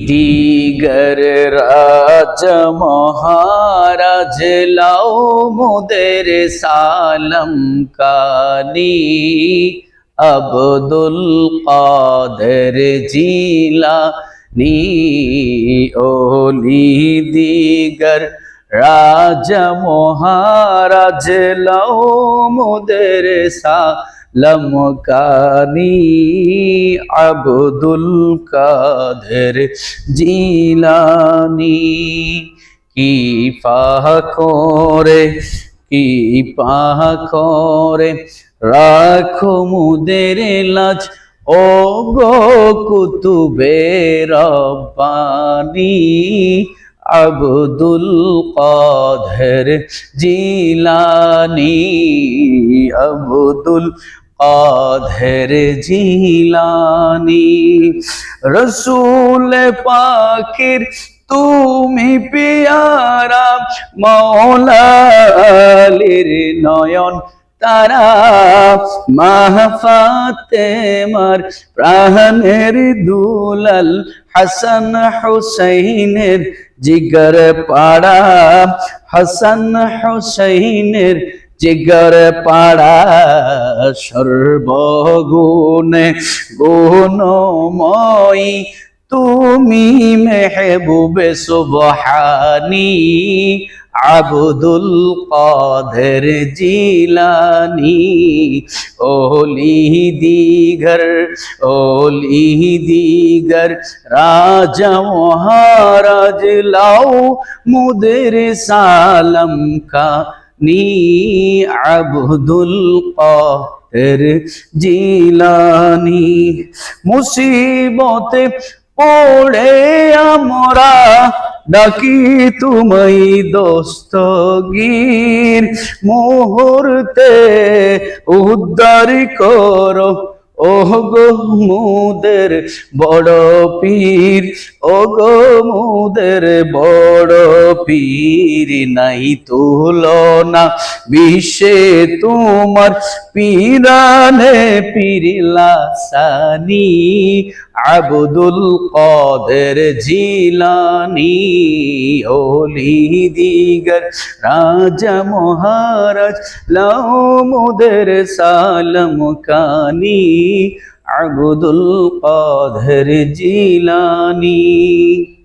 দিগর রাজ মহারাজ লাও মোদের সালাম কানি আব্দুল কাদের জিলানী ওলি দিগর রাজ মহারাজ লাও মোদের সালাম কানি আব্দুল কাদের জিলানী কি পাহ করে রাখো মুদের লাজ ও গো কুতুবে রব্বানী আব্দুল কাদের জিলানী আব্দুল কাদের জিলানী রসূল পাকের তুমি পিয়ারা মওলা আলীর নয়ন তারা মা ফাতেমার প্রাণের দুলাল হাসান হুসাইনের জিগর পাড়া হাসান হুসাইনের জিগর পাড়া সর্বগুণে গুণময়ী তুমি মেহবুবে সুবহানী আব্দুল কাদের জিলানী ওলি দিগর রাজা মহারাজ লাও মুদের সালাম কানি আব্দুল কাদের জিলানী মুসিবতে পড়ে আমরা ডাকি তুমি দস্তগীর মুহূর্তে উদ্ধার করো ও গো মুদের বড় পীর ও গো মুদের বড় পীর নাই তুলনা বিশ্বে তোমার পীরানে পীরলাসানী আব্দুল কাদের জিলানী ওলি দিগর রাজা মহারাজ লাও মুদের সালাম কানি আব্দুল কাদের জিলানী।